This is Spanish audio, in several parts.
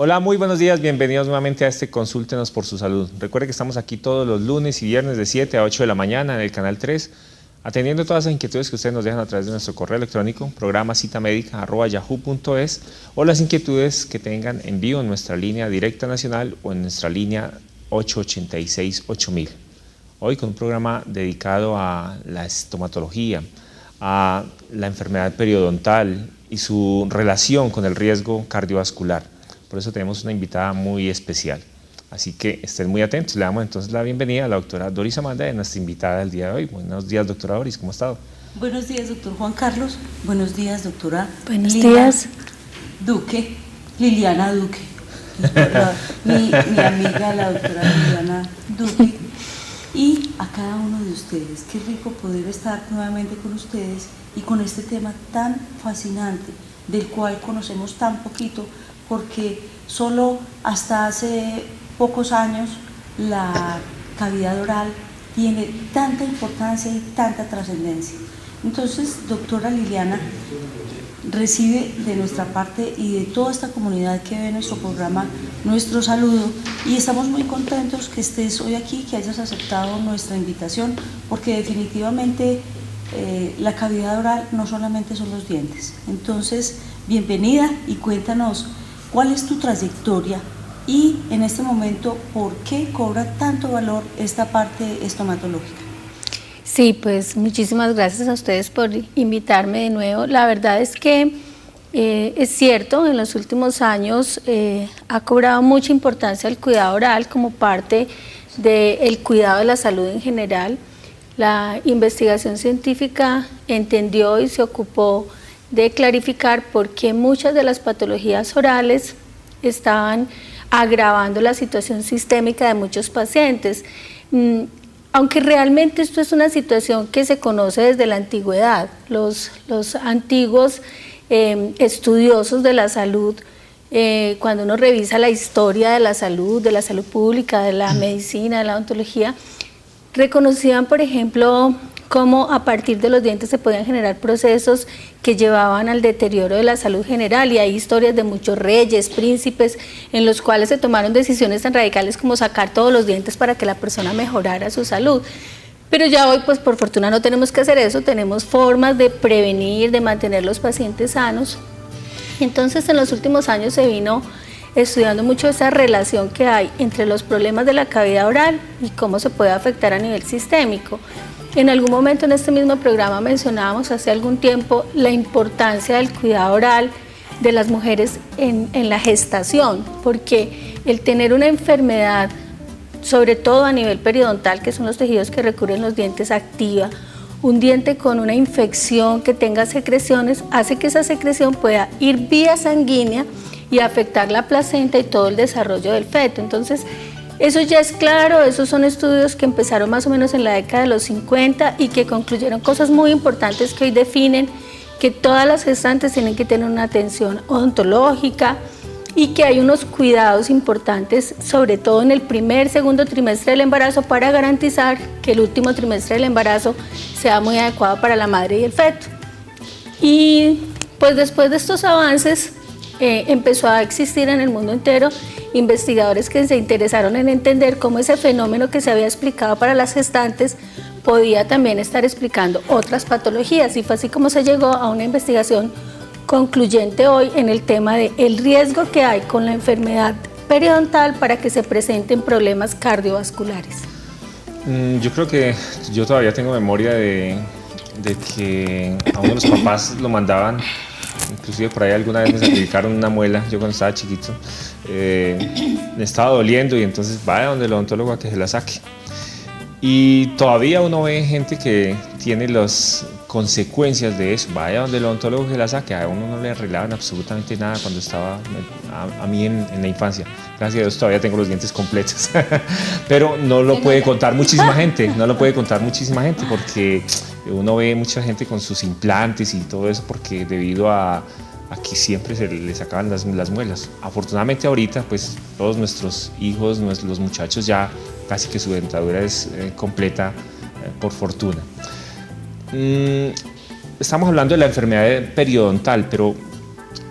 Hola, muy buenos días, bienvenidos nuevamente a este Consúltenos por su Salud. Recuerde que estamos aquí todos los lunes y viernes de 7 a 8 de la mañana en el canal 3, atendiendo todas las inquietudes que ustedes nos dejan a través de nuestro correo electrónico, programa-citamédica@yahoo.es, o las inquietudes que tengan en vivo en nuestra línea directa nacional o en nuestra línea 886-8000. Hoy con un programa dedicado a la estomatología, a la enfermedad periodontal y su relación con el riesgo cardiovascular. Por eso tenemos una invitada muy especial. Así que estén muy atentos. Le damos entonces la bienvenida a la doctora Doris Amanda, nuestra invitada del día de hoy. Buenos días, doctora Doris, ¿cómo ha estado? Buenos días, doctor Juan Carlos. Buenos días, doctora. Buenos días. Duque, Liliana Duque. Mi amiga, la doctora Liliana Duque. Y a cada uno de ustedes. Qué rico poder estar nuevamente con ustedes y con este tema tan fascinante, del cual conocemos tan poquito, porque solo hasta hace pocos años la cavidad oral tiene tanta importancia y tanta trascendencia. Entonces, doctora Liliana, recibe de nuestra parte y de toda esta comunidad que ve nuestro programa nuestro saludo, y estamos muy contentos que estés hoy aquí, que hayas aceptado nuestra invitación, porque definitivamente la cavidad oral no solamente son los dientes. Entonces, bienvenida y cuéntanos cuál es tu trayectoria y en este momento por qué cobra tanto valor esta parte estomatológica. Sí, pues muchísimas gracias a ustedes por invitarme de nuevo. La verdad es que es cierto, en los últimos años ha cobrado mucha importancia el cuidado oral como parte del cuidado de la salud en general. La investigación científica entendió y se ocupó de clarificar por qué muchas de las patologías orales estaban agravando la situación sistémica de muchos pacientes. Aunque realmente esto es una situación que se conoce desde la antigüedad, los antiguos estudiosos de la salud, cuando uno revisa la historia de la salud pública, de la medicina, de la odontología, reconocían, por ejemplo, cómo a partir de los dientes se podían generar procesos que llevaban al deterioro de la salud general, y hay historias de muchos reyes, príncipes, en los cuales se tomaron decisiones tan radicales como sacar todos los dientes para que la persona mejorara su salud. Pero ya hoy, pues por fortuna no tenemos que hacer eso, tenemos formas de prevenir, de mantener los pacientes sanos. Entonces, en los últimos años se vino estudiando mucho esa relación que hay entre los problemas de la cavidad oral y cómo se puede afectar a nivel sistémico. En algún momento en este mismo programa mencionábamos hace algún tiempo la importancia del cuidado oral de las mujeres en la gestación, porque el tener una enfermedad, sobre todo a nivel periodontal, que son los tejidos que recubren los dientes, activa, un diente con una infección que tenga secreciones, hace que esa secreción pueda ir vía sanguínea y afectar la placenta y todo el desarrollo del feto. Entonces, eso ya es claro, esos son estudios que empezaron más o menos en la década de los 50 y que concluyeron cosas muy importantes que hoy definen que todas las gestantes tienen que tener una atención odontológica y que hay unos cuidados importantes, sobre todo en el segundo trimestre del embarazo, para garantizar que el último trimestre del embarazo sea muy adecuado para la madre y el feto. Y pues después de estos avances empezó a existir en el mundo entero investigadores que se interesaron en entender cómo ese fenómeno que se había explicado para las gestantes podía también estar explicando otras patologías, y fue así como se llegó a una investigación concluyente hoy en el tema del riesgo que hay con la enfermedad periodontal para que se presenten problemas cardiovasculares. Yo creo que yo todavía tengo memoria de que a uno de los papás lo mandaban, inclusive por ahí alguna vez me sacrificaron una muela, yo cuando estaba chiquito, me estaba doliendo y entonces vaya donde el odontólogo a que se la saque. Y todavía uno ve gente que tiene las consecuencias de eso, vaya donde el odontólogo que la saque, a uno no le arreglaban absolutamente nada cuando estaba a mí en la infancia. Gracias a Dios todavía tengo los dientes completos, pero no lo puede contar muchísima gente, porque uno ve mucha gente con sus implantes y todo eso porque debido a que siempre se le sacaban las muelas. Afortunadamente ahorita pues todos nuestros hijos, los muchachos ya casi que su dentadura es completa, por fortuna. Estamos hablando de la enfermedad periodontal, pero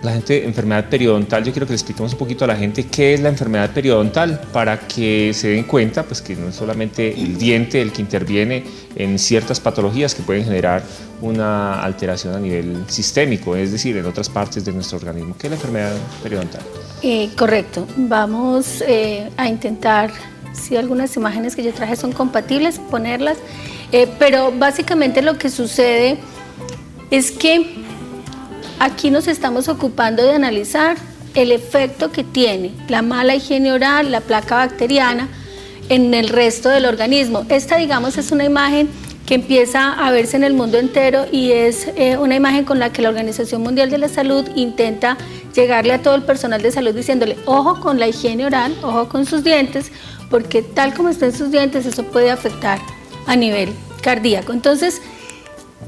la gente, enfermedad periodontal, yo quiero que le expliquemos un poquito a la gente qué es la enfermedad periodontal para que se den cuenta pues, que no es solamente el diente el que interviene en ciertas patologías que pueden generar una alteración a nivel sistémico, es decir, en otras partes de nuestro organismo. ¿Qué es la enfermedad periodontal? Correcto. Vamos a intentar, si algunas imágenes que yo traje son compatibles, ponerlas, pero básicamente lo que sucede es que aquí nos estamos ocupando de analizar el efecto que tiene la mala higiene oral, la placa bacteriana en el resto del organismo. Esta, digamos, es una imagen que empieza a verse en el mundo entero y es una imagen con la que la Organización Mundial de la Salud intenta llegarle a todo el personal de salud diciéndole ojo con la higiene oral, ojo con sus dientes, porque tal como estén sus dientes eso puede afectar a nivel cardíaco. Entonces,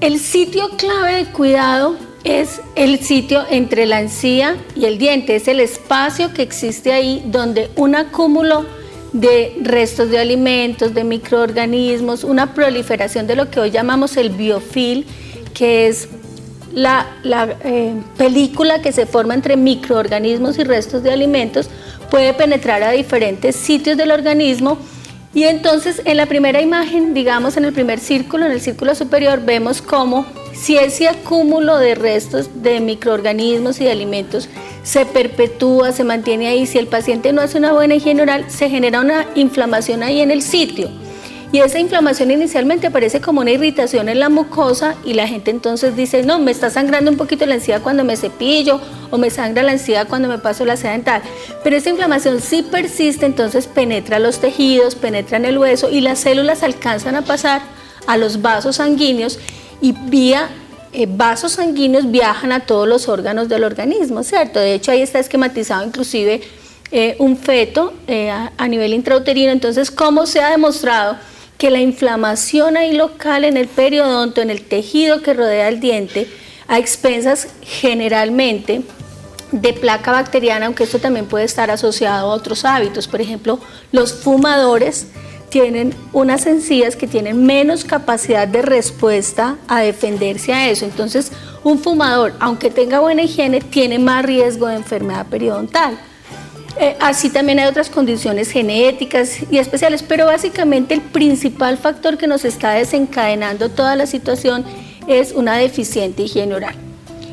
el sitio clave de cuidado es el sitio entre la encía y el diente, es el espacio que existe ahí donde un acúmulo de restos de alimentos, de microorganismos, una proliferación de lo que hoy llamamos el biofilm, que es la película que se forma entre microorganismos y restos de alimentos, puede penetrar a diferentes sitios del organismo. Y entonces en la primera imagen, digamos en el primer círculo, en el círculo superior, vemos cómo si ese acúmulo de restos de microorganismos y de alimentos se perpetúa, se mantiene ahí, si el paciente no hace una buena higiene oral, se genera una inflamación ahí en el sitio. Y esa inflamación inicialmente aparece como una irritación en la mucosa y la gente entonces dice, no, me está sangrando un poquito la encía cuando me cepillo o me sangra la encía cuando me paso la seda dental. Pero esa inflamación sí persiste, entonces penetra los tejidos, penetra en el hueso y las células alcanzan a pasar a los vasos sanguíneos y vía vasos sanguíneos viajan a todos los órganos del organismo, ¿cierto? De hecho ahí está esquematizado inclusive un feto a nivel intrauterino. Entonces, ¿cómo se ha demostrado que la inflamación ahí local en el periodonto, en el tejido que rodea el diente, a expensas generalmente de placa bacteriana, aunque esto también puede estar asociado a otros hábitos? Por ejemplo, los fumadores tienen unas encías que tienen menos capacidad de respuesta a defenderse a eso. Entonces, un fumador, aunque tenga buena higiene, tiene más riesgo de enfermedad periodontal. Así también hay otras condiciones genéticas y especiales, pero básicamente el principal factor que nos está desencadenando toda la situación es una deficiente higiene oral.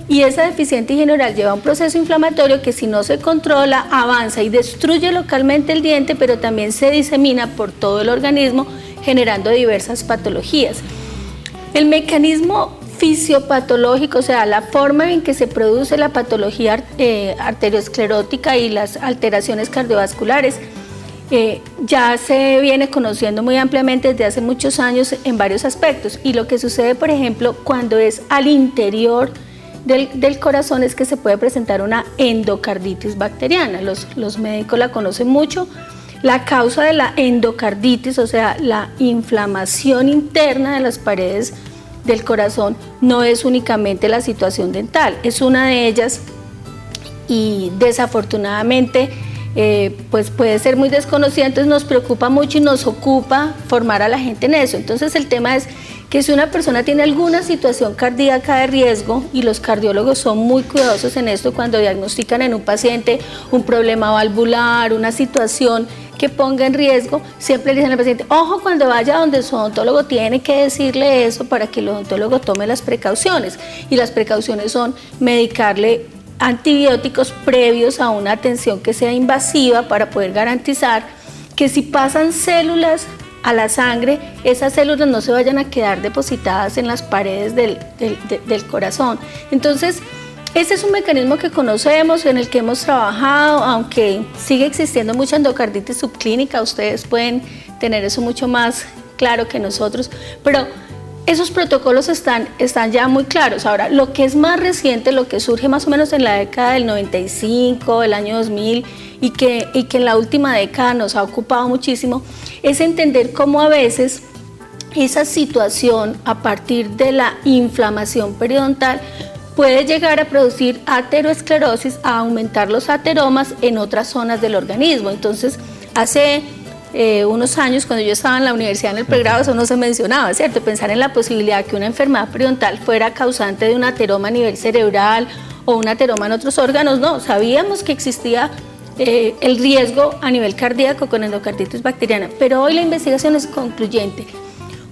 Y esa deficiente higiene oral lleva a un proceso inflamatorio que, si no se controla, avanza y destruye localmente el diente, pero también se disemina por todo el organismo, generando diversas patologías. El mecanismo fisiopatológico, o sea, la forma en que se produce la patología arteriosclerótica y las alteraciones cardiovasculares, ya se viene conociendo muy ampliamente desde hace muchos años en varios aspectos. Y lo que sucede, por ejemplo, cuando es al interior del corazón, es que se puede presentar una endocarditis bacteriana. Los médicos la conocen mucho. La causa de la endocarditis, o sea, la inflamación interna de las paredes del corazón, no es únicamente la situación dental, es una de ellas y desafortunadamente pues puede ser muy desconocida. Entonces nos preocupa mucho y nos ocupa formar a la gente en eso. Entonces el tema es que si una persona tiene alguna situación cardíaca de riesgo, y los cardiólogos son muy cuidadosos en esto cuando diagnostican en un paciente un problema valvular, una situación que ponga en riesgo, siempre le dicen al paciente, ojo, cuando vaya donde su odontólogo tiene que decirle eso para que el odontólogo tome las precauciones. Y las precauciones son medicarle antibióticos previos a una atención que sea invasiva para poder garantizar que si pasan células a la sangre, esas células no se vayan a quedar depositadas en las paredes del corazón. Entonces, ese es un mecanismo que conocemos, en el que hemos trabajado, aunque sigue existiendo mucha endocarditis subclínica. Ustedes pueden tener eso mucho más claro que nosotros, pero esos protocolos están ya muy claros. Ahora, lo que es más reciente, lo que surge más o menos en la década del 95, el año 2000, y que en la última década nos ha ocupado muchísimo, es entender cómo a veces esa situación, a partir de la inflamación periodontal, puede llegar a producir ateroesclerosis, a aumentar los ateromas en otras zonas del organismo. Entonces, hace unos años, cuando yo estaba en la universidad en el pregrado, eso no se mencionaba, ¿cierto? Pensar en la posibilidad que una enfermedad periodontal fuera causante de un ateroma a nivel cerebral o un ateroma en otros órganos, no, sabíamos que existía el riesgo a nivel cardíaco con endocarditis bacteriana, pero hoy la investigación es concluyente.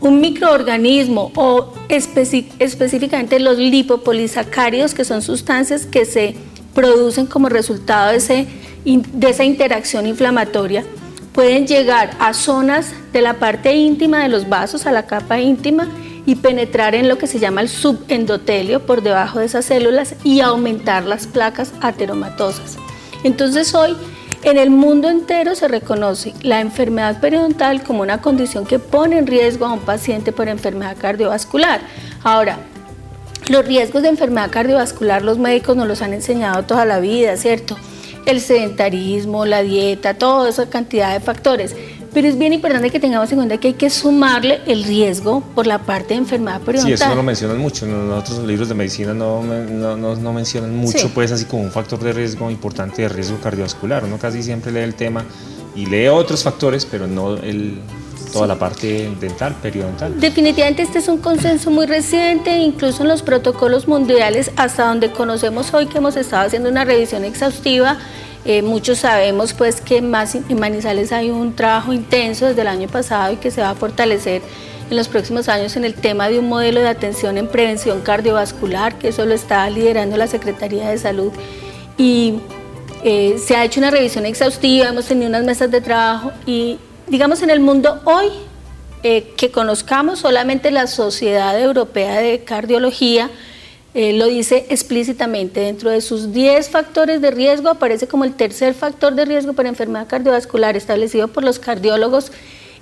Un microorganismo o específicamente los lipopolisacáridos, que son sustancias que se producen como resultado de esa interacción inflamatoria, pueden llegar a zonas de la parte íntima de los vasos, a la capa íntima, y penetrar en lo que se llama el subendotelio por debajo de esas células y aumentar las placas ateromatosas. Entonces hoy en el mundo entero se reconoce la enfermedad periodontal como una condición que pone en riesgo a un paciente por enfermedad cardiovascular. Ahora, los riesgos de enfermedad cardiovascular los médicos nos los han enseñado toda la vida, ¿cierto? El sedentarismo, la dieta, toda esa cantidad de factores. Pero es bien importante que tengamos en cuenta que hay que sumarle el riesgo por la parte de enfermedad periodontal. Sí, eso no lo mencionan mucho. En los otros libros de medicina no mencionan mucho, sí, pues así como un factor de riesgo importante de riesgo cardiovascular. Uno casi siempre lee el tema y lee otros factores, pero no toda la parte dental, periodontal. Definitivamente este es un consenso muy reciente, incluso en los protocolos mundiales, hasta donde conocemos hoy que hemos estado haciendo una revisión exhaustiva. Muchos sabemos pues que en Manizales hay un trabajo intenso desde el año pasado y que se va a fortalecer en los próximos años en el tema de un modelo de atención en prevención cardiovascular, que eso lo está liderando la Secretaría de Salud, y se ha hecho una revisión exhaustiva, hemos tenido unas mesas de trabajo y digamos en el mundo hoy que conozcamos solamente la Sociedad Europea de Cardiología lo dice explícitamente, dentro de sus 10 factores de riesgo aparece como el tercer factor de riesgo para enfermedad cardiovascular establecido por los cardiólogos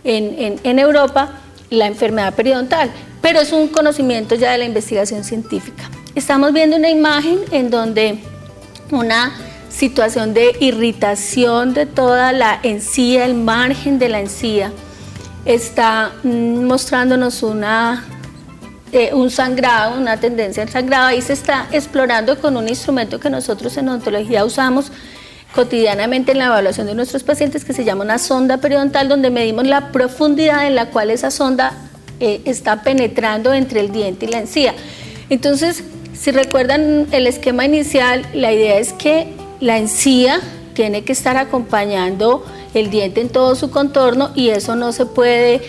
en Europa, la enfermedad periodontal, pero es un conocimiento ya de la investigación científica. Estamos viendo una imagen en donde una situación de irritación de toda la encía, el margen de la encía, está mostrándonos un sangrado, una tendencia al sangrado. Ahí se está explorando con un instrumento que nosotros en odontología usamos cotidianamente en la evaluación de nuestros pacientes, que se llama una sonda periodontal, donde medimos la profundidad en la cual esa sonda está penetrando entre el diente y la encía. Entonces, si recuerdan el esquema inicial, la idea es que la encía tiene que estar acompañando el diente en todo su contorno y eso no se puede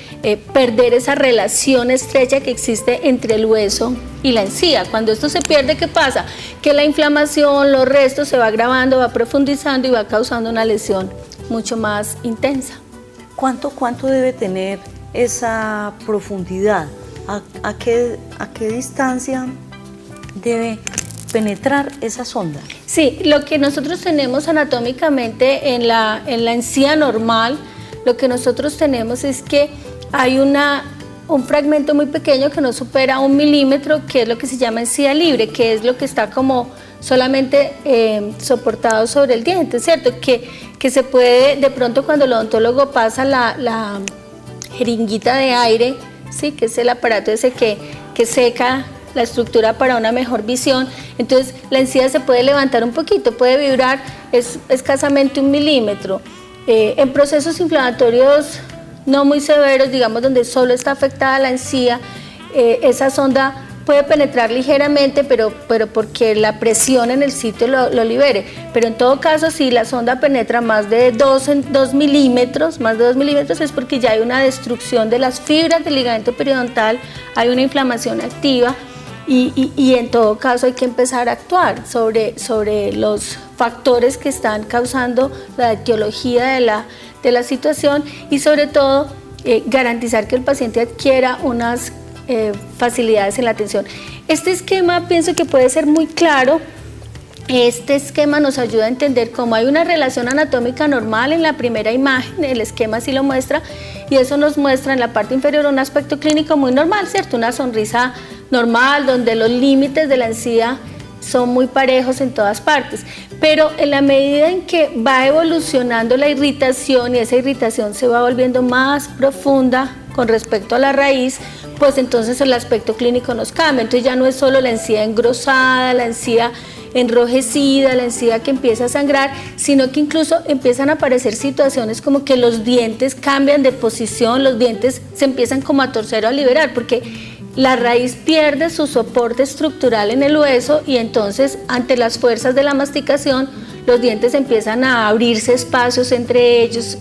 perder esa relación estrecha que existe entre el hueso y la encía. Cuando esto se pierde, ¿qué pasa? Que la inflamación, los restos se va agravando, va profundizando y va causando una lesión mucho más intensa. ¿Cuánto debe tener esa profundidad? ¿A qué distancia debe penetrar esa sonda? Sí, lo que nosotros tenemos anatómicamente en la encía normal, lo que nosotros tenemos es que hay un fragmento muy pequeño que no supera 1 milímetro, que es lo que se llama encía libre, que es lo que está como solamente soportado sobre el diente, ¿cierto? Que se puede, de pronto cuando el odontólogo pasa la jeringuita de aire, ¿sí? Que es el aparato ese que seca la estructura para una mejor visión, entonces la encía se puede levantar un poquito, puede vibrar escasamente 1 milímetro. En procesos inflamatorios no muy severos, digamos donde solo está afectada la encía, esa sonda puede penetrar ligeramente, pero porque la presión en el sitio lo libere. Pero en todo caso, si la sonda penetra más de 2 milímetros, es porque ya hay una destrucción de las fibras del ligamento periodontal, hay una inflamación activa. Y en todo caso hay que empezar a actuar sobre los factores que están causando la etiología de la situación y sobre todo garantizar que el paciente adquiera unas facilidades en la atención. Este esquema pienso que puede ser muy claro. Este esquema nos ayuda a entender cómo hay una relación anatómica normal en la primera imagen, el esquema sí lo muestra, y eso nos muestra en la parte inferior un aspecto clínico muy normal, ¿cierto? Una sonrisa normal, donde los límites de la encía son muy parejos en todas partes, pero en la medida en que va evolucionando la irritación y esa irritación se va volviendo más profunda con respecto a la raíz, pues entonces el aspecto clínico nos cambia. Entonces ya no es solo la encía engrosada, la encía enrojecida, la encía que empieza a sangrar, sino que incluso empiezan a aparecer situaciones como que los dientes cambian de posición, los dientes se empiezan como a torcer o a liberar, porque la raíz pierde su soporte estructural en el hueso y entonces ante las fuerzas de la masticación los dientes empiezan a abrirse espacios entre ellos,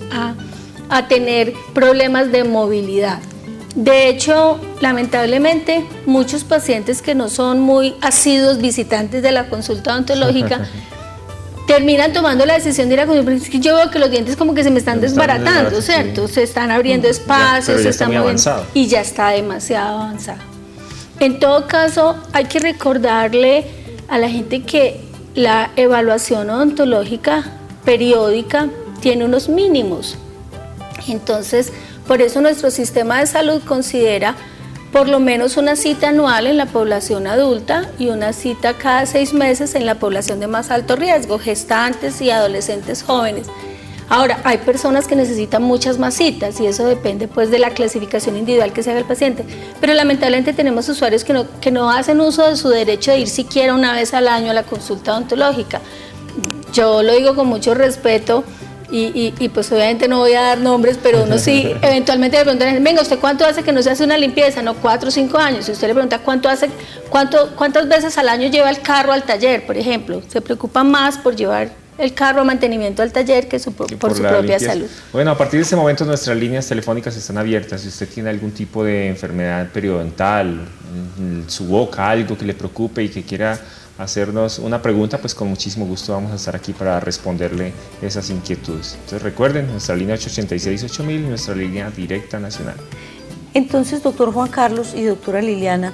a tener problemas de movilidad. De hecho, lamentablemente, muchos pacientes que no son muy asiduos visitantes de la consulta odontológica terminan tomando la decisión de ir a consulta, porque es que yo veo que los dientes como que se me están desbaratando, ¿cierto? Sí. Se están abriendo espacios, se están moviendo y ya está demasiado avanzado. En todo caso, hay que recordarle a la gente que la evaluación odontológica periódica tiene unos mínimos. Entonces, por eso nuestro sistema de salud considera por lo menos una cita anual en la población adulta y una cita cada 6 meses en la población de más alto riesgo, gestantes y adolescentes jóvenes. Ahora, hay personas que necesitan muchas más citas y eso depende pues de la clasificación individual que se haga el paciente, pero lamentablemente tenemos usuarios que no hacen uso de su derecho de ir siquiera una vez al año a la consulta odontológica. Yo lo digo con mucho respeto y pues obviamente no voy a dar nombres, pero uno sí, eventualmente le preguntan, venga, ¿usted cuánto hace que no se hace una limpieza? No, 4 o 5 años. Si usted le pregunta cuántas veces al año lleva el carro al taller, por ejemplo, se preocupa más por llevar el carro a mantenimiento al taller que por su propia limpieza. Salud. Bueno, a partir de este momento nuestras líneas telefónicas están abiertas. Si usted tiene algún tipo de enfermedad periodontal, en su boca, algo que le preocupe y que quiera hacernos una pregunta, pues con muchísimo gusto vamos a estar aquí para responderle esas inquietudes. Entonces recuerden, nuestra línea 886-8000 y nuestra línea directa nacional. Entonces, doctor Juan Carlos y doctora Liliana,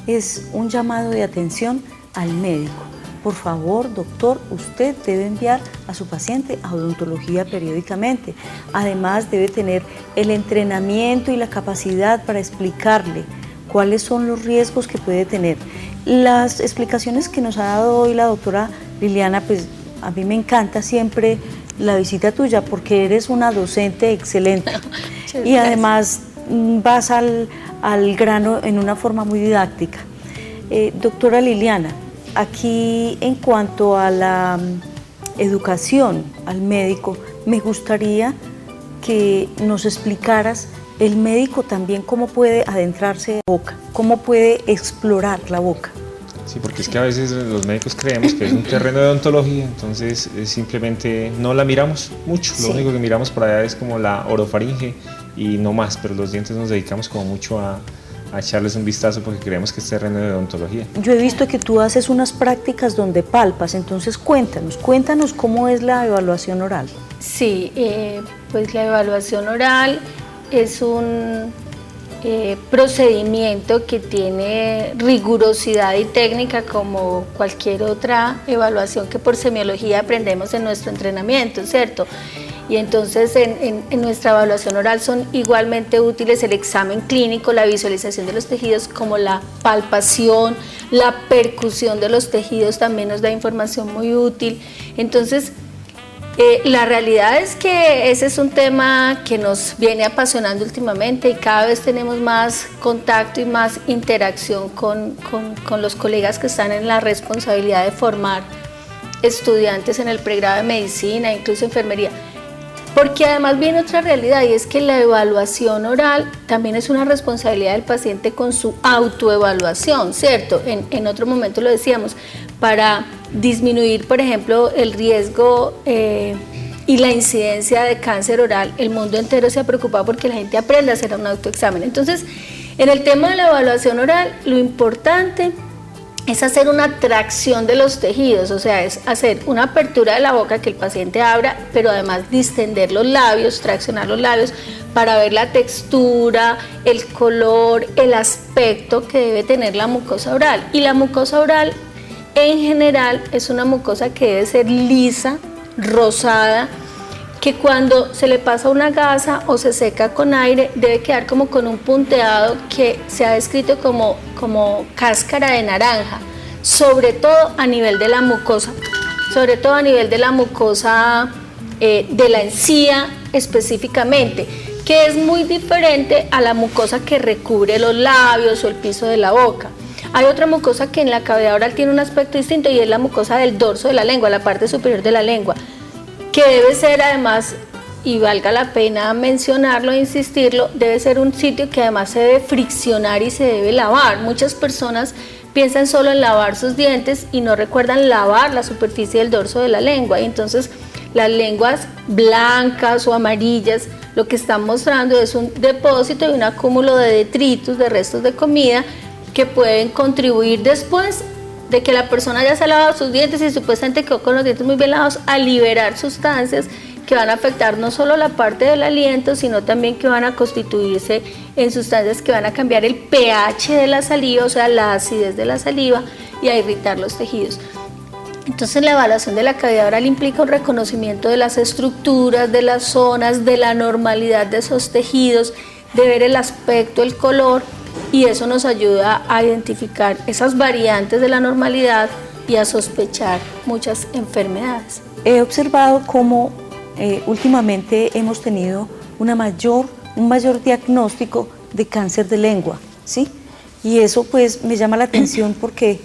es un llamado de atención al médico. Por favor, doctor, usted debe enviar a su paciente a odontología periódicamente. Además, debe tener el entrenamiento y la capacidad para explicarle cuáles son los riesgos que puede tener. Las explicaciones que nos ha dado hoy la doctora Liliana, pues a mí me encanta siempre la visita tuya porque eres una docente excelente y además vas al grano en una forma muy didáctica. Doctora Liliana, aquí en cuanto a la educación al médico, me gustaría que nos explicaras el médico también cómo puede adentrarse en la boca, cómo puede explorar la boca. Sí, porque es que a veces los médicos creemos que es un terreno de odontología, entonces simplemente no la miramos mucho. Lo único que miramos por allá es como la orofaringe y no más, pero los dientes nos dedicamos como mucho a echarles un vistazo porque creemos que es terreno de odontología. Yo he visto que tú haces unas prácticas donde palpas, entonces cuéntanos cómo es la evaluación oral. Sí, pues la evaluación oral es un procedimiento que tiene rigurosidad y técnica como cualquier otra evaluación que por semiología aprendemos en nuestro entrenamiento, ¿cierto? Y entonces en nuestra evaluación oral son igualmente útiles el examen clínico, la visualización de los tejidos, como la palpación, la percusión de los tejidos también nos da información muy útil. Entonces, la realidad es que ese es un tema que nos viene apasionando últimamente y cada vez tenemos más contacto y más interacción con los colegas que están en la responsabilidad de formar estudiantes en el pregrado de medicina, incluso enfermería. Porque además viene otra realidad y es que la evaluación oral también es una responsabilidad del paciente con su autoevaluación, ¿cierto? En otro momento lo decíamos, para disminuir, por ejemplo, el riesgo y la incidencia de cáncer oral, el mundo entero se ha preocupado porque la gente aprende a hacer un autoexamen. Entonces, en el tema de la evaluación oral, lo importante es hacer una tracción de los tejidos, o sea, es hacer una apertura de la boca que el paciente abra, pero además distender los labios, traccionar los labios para ver la textura, el color, el aspecto que debe tener la mucosa oral. Y la mucosa oral en general es una mucosa que debe ser lisa, rosada, que cuando se le pasa una gasa o se seca con aire debe quedar como con un punteado que se ha descrito como cáscara de naranja, sobre todo a nivel de la mucosa, de la encía específicamente, que es muy diferente a la mucosa que recubre los labios o el piso de la boca. Hay otra mucosa que en la cavidad oral tiene un aspecto distinto y es la mucosa del dorso de la lengua, la parte superior de la lengua, que debe ser además y valga la pena mencionarlo e insistirlo, debe ser un sitio que además se debe friccionar y se debe lavar. Muchas personas piensan solo en lavar sus dientes y no recuerdan lavar la superficie del dorso de la lengua, y entonces las lenguas blancas o amarillas lo que están mostrando es un depósito y un acúmulo de detritus, de restos de comida, que pueden contribuir después de que la persona ya se ha lavado sus dientes y supuestamente quedó con los dientes muy bien lavados, a liberar sustancias que van a afectar no solo la parte del aliento, sino también que van a constituirse en sustancias que van a cambiar el pH de la saliva, o sea, la acidez de la saliva, y a irritar los tejidos. Entonces la evaluación de la cavidad oral implica un reconocimiento de las estructuras, de las zonas, de la normalidad de esos tejidos, de ver el aspecto, el color, y eso nos ayuda a identificar esas variantes de la normalidad y a sospechar muchas enfermedades. He observado cómo últimamente hemos tenido un mayor diagnóstico de cáncer de lengua, ¿sí? Y eso pues me llama la atención porque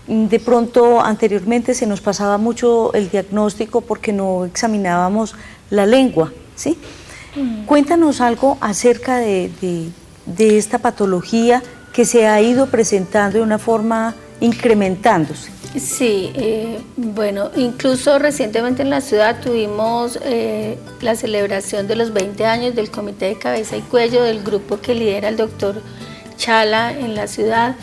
de pronto anteriormente se nos pasaba mucho el diagnóstico porque no examinábamos la lengua, ¿sí? Cuéntanos algo acerca de esta patología que se ha ido presentando de una forma incrementándose. Sí, bueno, incluso recientemente en la ciudad tuvimos la celebración de los 20 años del Comité de Cabeza y Cuello, del grupo que lidera el doctor Chala en la ciudad.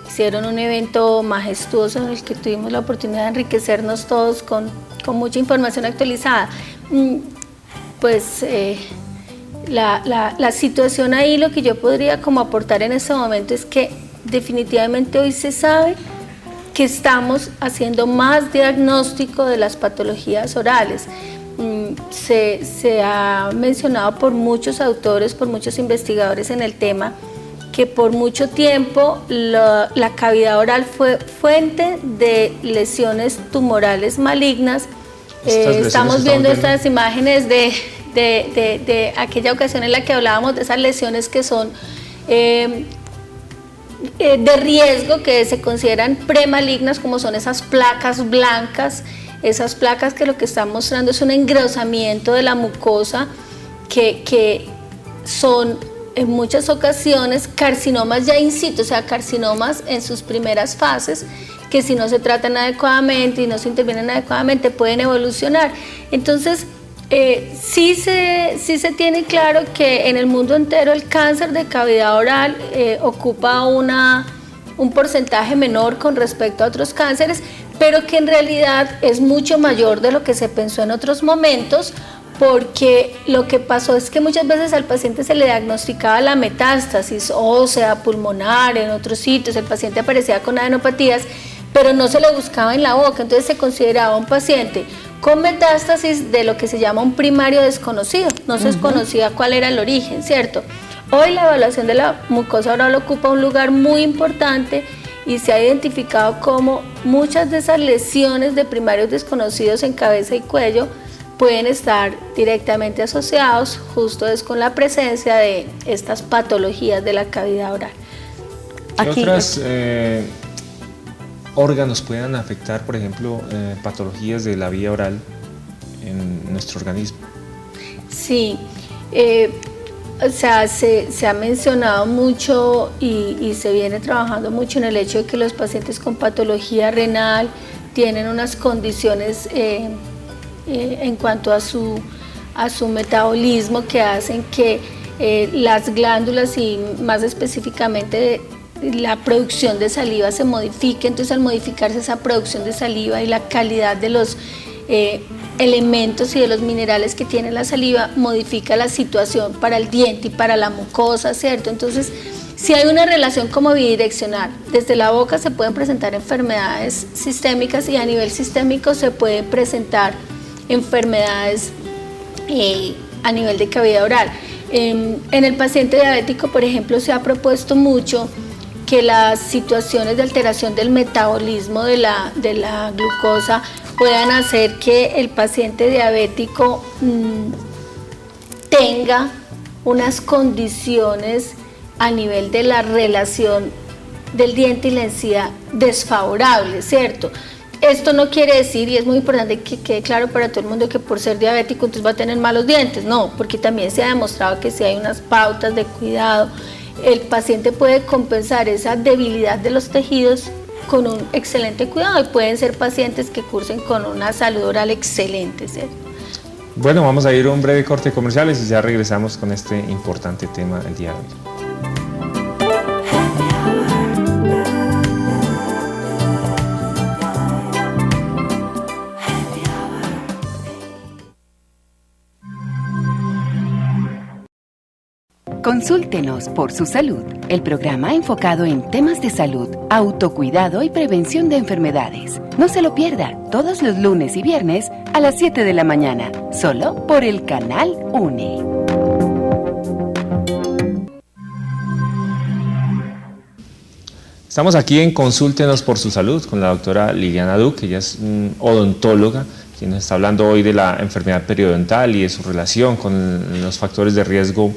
Hicieron un evento majestuoso en el que tuvimos la oportunidad de enriquecernos todos con mucha información actualizada. Pues la situación ahí, lo que yo podría como aportar en este momento es que definitivamente hoy se sabe que estamos haciendo más diagnóstico de las patologías orales. Se ha mencionado por muchos autores, por muchos investigadores en el tema, que por mucho tiempo la cavidad oral fue fuente de lesiones tumorales malignas. Estamos viendo estas imágenes de aquella ocasión en la que hablábamos de esas lesiones que son de riesgo, que se consideran premalignas, como son esas placas blancas, esas placas que lo que están mostrando es un engrosamiento de la mucosa, que son en muchas ocasiones carcinomas ya in situ, o sea, carcinomas en sus primeras fases, que si no se tratan adecuadamente y no se intervienen adecuadamente pueden evolucionar. Entonces, sí se tiene claro que en el mundo entero el cáncer de cavidad oral ocupa un porcentaje menor con respecto a otros cánceres, pero que en realidad es mucho mayor de lo que se pensó en otros momentos, porque lo que pasó es que muchas veces al paciente se le diagnosticaba la metástasis ósea, pulmonar, en otros sitios, el paciente aparecía con adenopatías, pero no se le buscaba en la boca, entonces se consideraba un paciente con metástasis de lo que se llama un primario desconocido, no se conocía cuál era el origen, ¿cierto? Hoy la evaluación de la mucosa oral ocupa un lugar muy importante y se ha identificado como muchas de esas lesiones de primarios desconocidos en cabeza y cuello pueden estar directamente asociados justo es con la presencia de estas patologías de la cavidad oral. ¿Qué otros órganos puedan afectar, por ejemplo, patologías de la vía oral en nuestro organismo? Sí, o sea, se ha mencionado mucho y se viene trabajando mucho en el hecho de que los pacientes con patología renal tienen unas condiciones en cuanto a su metabolismo que hacen que las glándulas y más específicamente la producción de saliva se modifique. Entonces al modificarse esa producción de saliva y la calidad de los elementos y de los minerales que tiene la saliva modifica la situación para el diente y para la mucosa, ¿cierto? Entonces si hay una relación como bidireccional, desde la boca se pueden presentar enfermedades sistémicas y a nivel sistémico se pueden presentar enfermedades a nivel de cavidad oral. En el paciente diabético, por ejemplo, se ha propuesto mucho que las situaciones de alteración del metabolismo de la glucosa puedan hacer que el paciente diabético tenga unas condiciones a nivel de la relación del diente y la encía desfavorables, ¿cierto? esto no quiere decir, y es muy importante que quede claro para todo el mundo, que por ser diabético entonces va a tener malos dientes. No, porque también se ha demostrado que si hay unas pautas de cuidado, el paciente puede compensar esa debilidad de los tejidos con un excelente cuidado, y pueden ser pacientes que cursen con una salud oral excelente, ¿cierto? Bueno, vamos a ir a un breve corte de comerciales y ya regresamos con este importante tema el día de hoy. Consúltenos por su salud, el programa enfocado en temas de salud, autocuidado y prevención de enfermedades. No se lo pierda, todos los lunes y viernes a las 7 de la mañana, solo por el canal UNE. Estamos aquí en Consúltenos por su salud con la doctora Liliana Duque. Ella es odontóloga, quien nos está hablando hoy de la enfermedad periodontal y de su relación con los factores de riesgo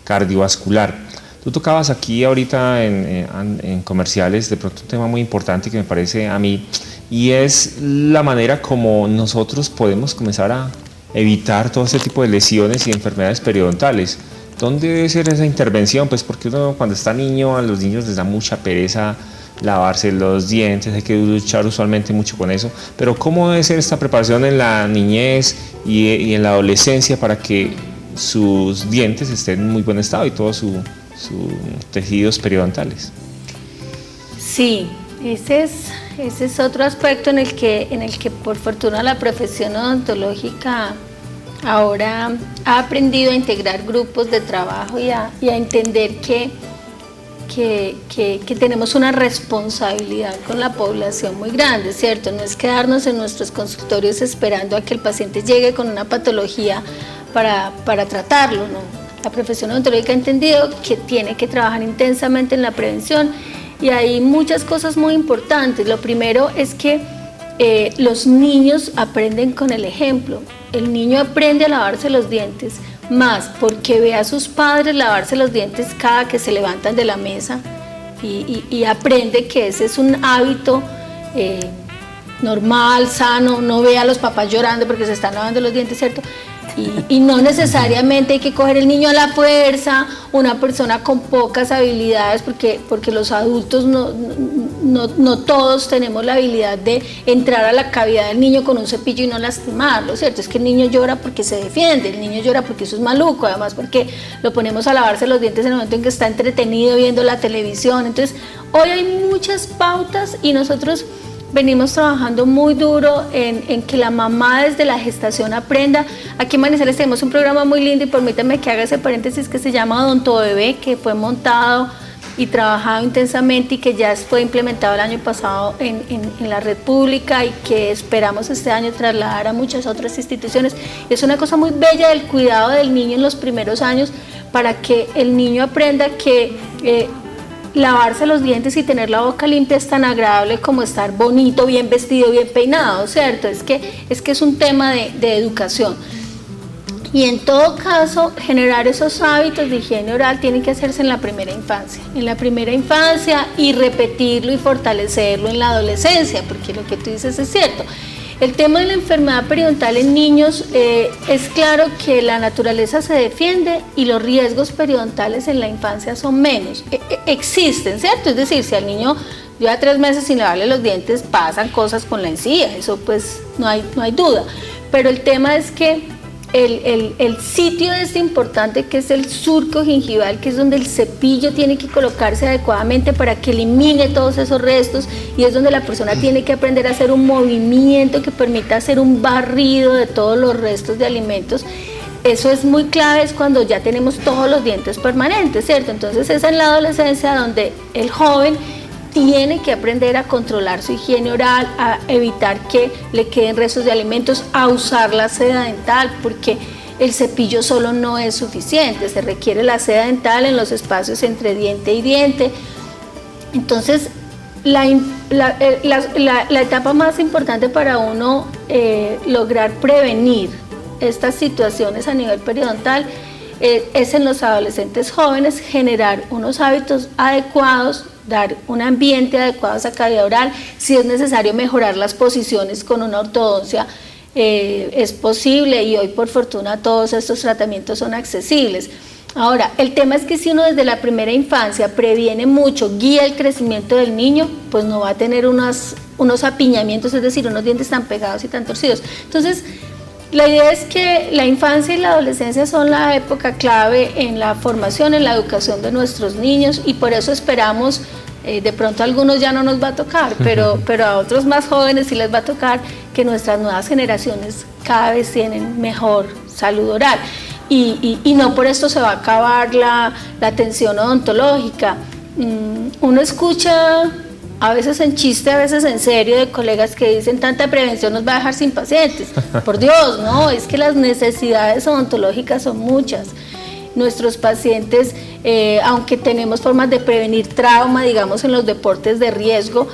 cardiovascular. Tú tocabas aquí ahorita en comerciales de pronto un tema muy importante que me parece a mí, y es la manera como nosotros podemos comenzar a evitar todo este tipo de lesiones y enfermedades periodontales. ¿Dónde debe ser esa intervención? Pues porque uno cuando está niño, a los niños les da mucha pereza lavarse los dientes, hay que luchar usualmente mucho con eso, pero ¿cómo debe ser esta preparación en la niñez y en la adolescencia para que sus dientes estén en muy buen estado y todos sus tejidos periodontales? Sí, ese es otro aspecto en el que por fortuna la profesión odontológica ahora ha aprendido a integrar grupos de trabajo y a entender que tenemos una responsabilidad con la población muy grande, ¿cierto? No es quedarnos en nuestros consultorios esperando a que el paciente llegue con una patología para tratarlo, ¿no? La profesión odontológica ha entendido que tiene que trabajar intensamente en la prevención, y hay muchas cosas muy importantes. Lo primero es que los niños aprenden con el ejemplo. El niño aprende a lavarse los dientes más porque ve a sus padres lavarse los dientes cada que se levantan de la mesa, y aprende que ese es un hábito normal, sano. No ve a los papás llorando porque se están lavando los dientes, ¿cierto? Y no necesariamente hay que coger el niño a la fuerza, una persona con pocas habilidades, porque los adultos no todos tenemos la habilidad de entrar a la cavidad del niño con un cepillo y no lastimarlo, ¿cierto? Es que el niño llora porque se defiende, el niño llora porque eso es maluco, además porque lo ponemos a lavarse los dientes en el momento en que está entretenido viendo la televisión. Entonces, hoy hay muchas pautas y nosotros venimos trabajando muy duro en que la mamá desde la gestación aprenda. Aquí en Manizales tenemos un programa muy lindo, y permítanme que haga ese paréntesis, que se llama Odontobebé, que fue montado y trabajado intensamente y que ya fue implementado el año pasado en la red pública, y que esperamos este año trasladar a muchas otras instituciones. Es una cosa muy bella del cuidado del niño en los primeros años, para que el niño aprenda que lavarse los dientes y tener la boca limpia es tan agradable como estar bonito, bien vestido, bien peinado, ¿cierto? Es que es un tema de educación. Y en todo caso, generar esos hábitos de higiene oral tienen que hacerse en la primera infancia, y repetirlo y fortalecerlo en la adolescencia, porque lo que tú dices es cierto. El tema de la enfermedad periodontal en niños, es claro que la naturaleza se defiende y los riesgos periodontales en la infancia son menos. Existen, ¿cierto? Es decir, si al niño lleva 3 meses sin lavarle los dientes, pasan cosas con la encía, eso pues no hay duda. Pero el tema es que el sitio es importante, que es el surco gingival, que es donde el cepillo tiene que colocarse adecuadamente para que elimine todos esos restos, y es donde la persona tiene que aprender a hacer un movimiento que permita hacer un barrido de todos los restos de alimentos. Eso es muy clave, es cuando ya tenemos todos los dientes permanentes, ¿cierto? Entonces es en la adolescencia donde el joven tiene que aprender a controlar su higiene oral, a evitar que le queden restos de alimentos, a usar la seda dental, porque el cepillo solo no es suficiente, se requiere la seda dental en los espacios entre diente y diente. Entonces, la etapa más importante para uno lograr prevenir estas situaciones a nivel periodontal es en los adolescentes jóvenes generar unos hábitos adecuados dar un ambiente adecuado a esa cavidad oral. Si es necesario mejorar las posiciones con una ortodoncia, es posible, y hoy por fortuna todos estos tratamientos son accesibles. Ahora, el tema es que si uno desde la primera infancia previene mucho, guía el crecimiento del niño, pues no va a tener unos apiñamientos, es decir, unos dientes tan pegados y tan torcidos. Entonces, la idea es que la infancia y la adolescencia son la época clave en la formación, en la educación de nuestros niños, y por eso esperamos, de pronto a algunos ya no nos va a tocar, pero a otros más jóvenes sí les va a tocar, que nuestras nuevas generaciones cada vez tienen mejor salud oral. Y no por esto se va a acabar la atención odontológica. Uno escucha, a veces en chiste, a veces en serio, de colegas que dicen tanta prevención nos va a dejar sin pacientes. Por Dios, no, es que las necesidades odontológicas son muchas. Nuestros pacientes, aunque tenemos formas de prevenir trauma, digamos en los deportes de riesgo,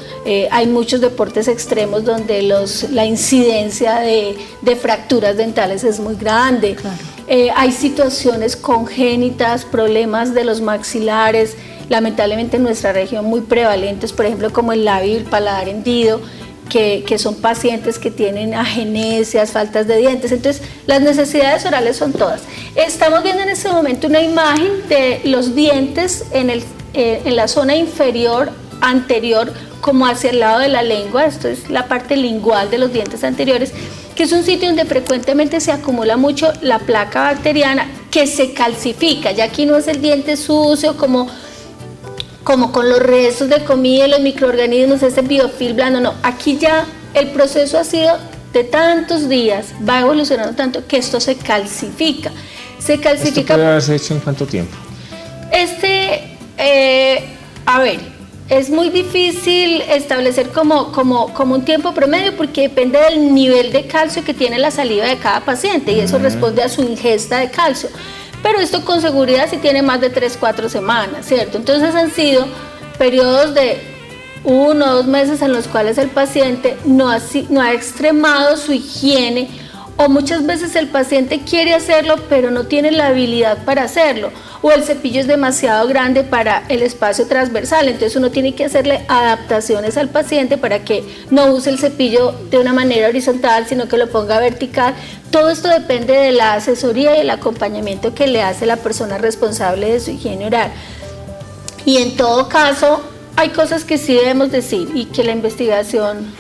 hay muchos deportes extremos donde la incidencia de fracturas dentales es muy grande. Claro. Hay situaciones congénitas, problemas de los maxilares, lamentablemente en nuestra región muy prevalentes, por ejemplo como el labio y el paladar hendido, que son pacientes que tienen agenesias, faltas de dientes. Entonces las necesidades orales son todas. Estamos viendo en este momento una imagen de los dientes en la zona inferior anterior, como hacia el lado de la lengua. Esto es la parte lingual de los dientes anteriores, que es un sitio donde frecuentemente se acumula mucho la placa bacteriana que se calcifica. Ya aquí no es el diente sucio como con los restos de comida y los microorganismos, ese biofilm blando, no. Aquí ya el proceso ha sido de tantos días, va evolucionando tanto que esto se calcifica. Se calcifica. ¿Esto puede haberse hecho en cuánto tiempo? A ver, es muy difícil establecer como un tiempo promedio, porque depende del nivel de calcio que tiene la saliva de cada paciente, y eso responde a su ingesta de calcio. Pero esto con seguridad sí tiene más de 3-4 semanas, ¿cierto? Entonces han sido periodos de 1 o 2 meses en los cuales el paciente no ha extremado su higiene, o muchas veces el paciente quiere hacerlo pero no tiene la habilidad para hacerlo, o el cepillo es demasiado grande para el espacio transversal, entonces uno tiene que hacerle adaptaciones al paciente para que no use el cepillo de una manera horizontal, sino que lo ponga vertical. Todo esto depende de la asesoría y el acompañamiento que le hace la persona responsable de su higiene oral. Y en todo caso, hay cosas que sí debemos decir y que la investigación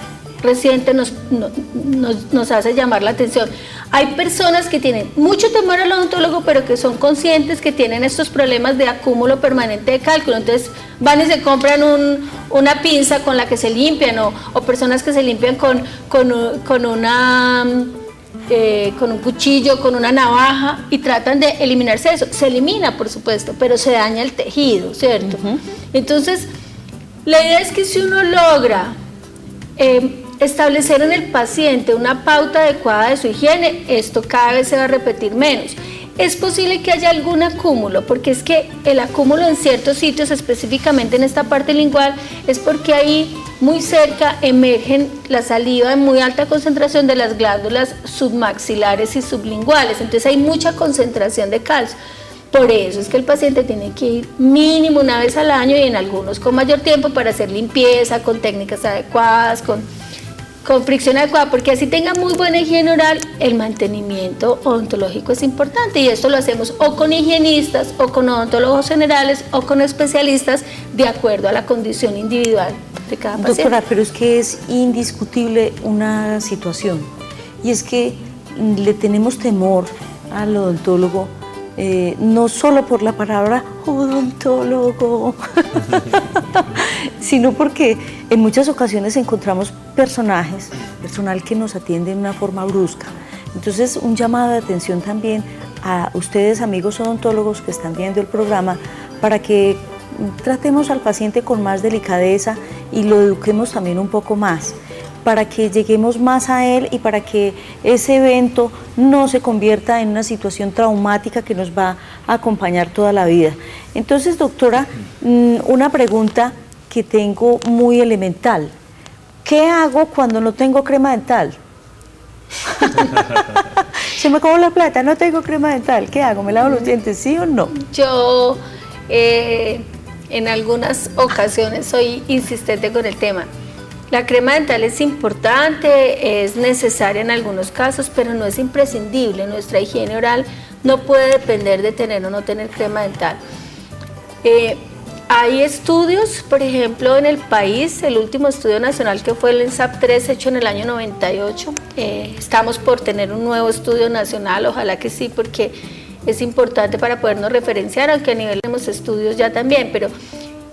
reciente nos hace llamar la atención. Hay personas que tienen mucho temor al odontólogo, pero que son conscientes que tienen estos problemas de acúmulo permanente de cálculo, entonces van y se compran una pinza con la que se limpian, o personas que se limpian con un cuchillo, con una navaja, y tratan de eliminarse eso. Se elimina, por supuesto, pero se daña el tejido, ¿cierto? Entonces, la idea es que si uno logra establecer en el paciente una pauta adecuada de su higiene, esto cada vez se va a repetir menos. Es posible que haya algún acúmulo, porque es que el acúmulo en ciertos sitios, específicamente en esta parte lingual, es porque ahí muy cerca emergen la saliva en muy alta concentración de las glándulas submaxilares y sublinguales, entonces hay mucha concentración de calcio. Por eso es que el paciente tiene que ir mínimo una vez al año, y en algunos con mayor tiempo, para hacer limpieza con técnicas adecuadas, con fricción adecuada, porque así tenga muy buena higiene oral. El mantenimiento odontológico es importante, y esto lo hacemos o con higienistas, o con odontólogos generales, o con especialistas, de acuerdo a la condición individual de cada paciente. Doctora, pero es que es indiscutible una situación, y es que le tenemos temor al odontólogo, no solo por la palabra odontólogo, sino porque en muchas ocasiones encontramos personal que nos atiende de una forma brusca. Entonces, un llamado de atención también a ustedes, amigos odontólogos que están viendo el programa, para que tratemos al paciente con más delicadeza y lo eduquemos también un poco más, para que lleguemos más a él y para que ese evento no se convierta en una situación traumática que nos va a acompañar toda la vida. Entonces, doctora, una pregunta que tengo muy elemental. ¿Qué hago cuando no tengo crema dental? Se me acabó la plata, no tengo crema dental. ¿Qué hago? ¿Me lavo los dientes, sí o no? Yo en algunas ocasiones soy insistente con el tema. La crema dental es importante, es necesaria en algunos casos, pero no es imprescindible. Nuestra higiene oral no puede depender de tener o no tener crema dental. Hay estudios, por ejemplo, en el país, el último estudio nacional que fue el ENSAP 3 hecho en el año 98. Estamos por tener un nuevo estudio nacional, ojalá que sí, porque es importante para podernos referenciar, aunque a nivel tenemos estudios ya también, pero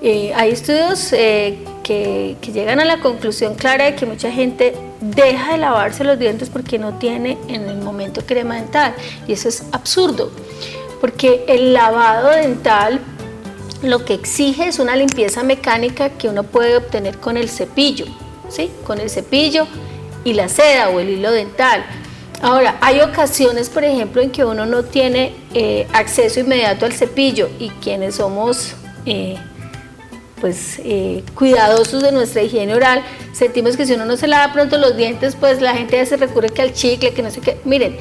hay estudios que llegan a la conclusión clara de que mucha gente deja de lavarse los dientes porque no tiene en el momento crema dental, y eso es absurdo, porque el lavado dental lo que exige es una limpieza mecánica que uno puede obtener con el cepillo, ¿sí? Con el cepillo y la seda o el hilo dental. Ahora, hay ocasiones, por ejemplo, en que uno no tiene acceso inmediato al cepillo, y quienes somos cuidadosos de nuestra higiene oral, sentimos que si uno no se lava pronto los dientes, pues la gente a veces recurre que al chicle, que no sé qué. Miren,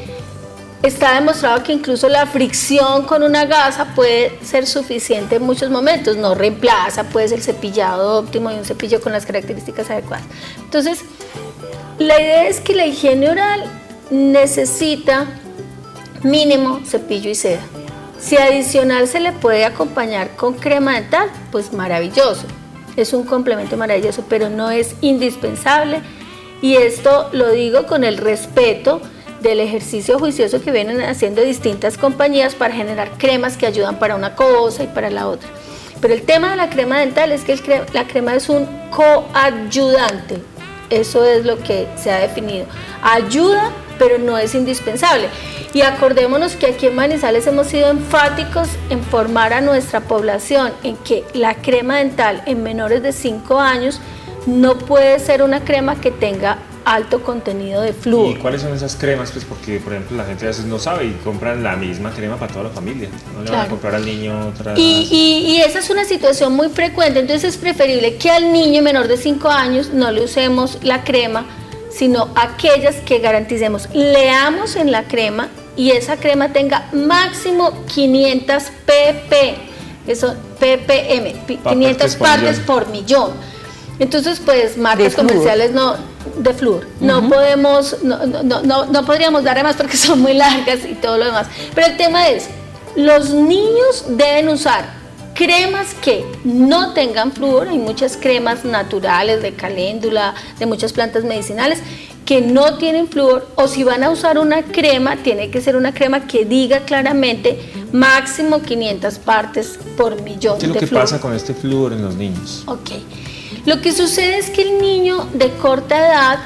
está demostrado que incluso la fricción con una gasa puede ser suficiente en muchos momentos, no reemplaza pues el cepillado óptimo y un cepillo con las características adecuadas. Entonces, la idea es que la higiene oral necesita mínimo cepillo y seda. Si adicional se le puede acompañar con crema dental, pues maravilloso, es un complemento maravilloso, pero no es indispensable, y esto lo digo con el respeto del ejercicio juicioso que vienen haciendo distintas compañías para generar cremas que ayudan para una cosa y para la otra. Pero el tema de la crema dental es que la crema es un coadyuvante, eso es lo que se ha definido. Ayuda, pero no es indispensable. Y acordémonos que aquí en Manizales hemos sido enfáticos en formar a nuestra población en que la crema dental en menores de 5 años no puede ser una crema que tenga alto contenido de flúor. ¿Y cuáles son esas cremas? Pues porque, por ejemplo, la gente a veces no sabe y compran la misma crema para toda la familia. No le van a comprar al niño otra. Y esa es una situación muy frecuente, entonces es preferible que al niño menor de 5 años no le usemos la crema, sino aquellas que garanticemos, leamos en la crema y esa crema tenga máximo 500 pp, que son ppm, 500 partes por millón. Entonces, pues, marcas comerciales no, de flúor, no podemos, no podríamos dar más porque son muy largas y todo lo demás. Pero el tema es, los niños deben usar cremas que no tengan flúor. Hay muchas cremas naturales de caléndula, de muchas plantas medicinales que no tienen flúor, o si van a usar una crema, tiene que ser una crema que diga claramente máximo 500 partes por millón de flúor. ¿Qué es lo que pasa con este flúor en los niños? Ok, lo que sucede es que el niño de corta edad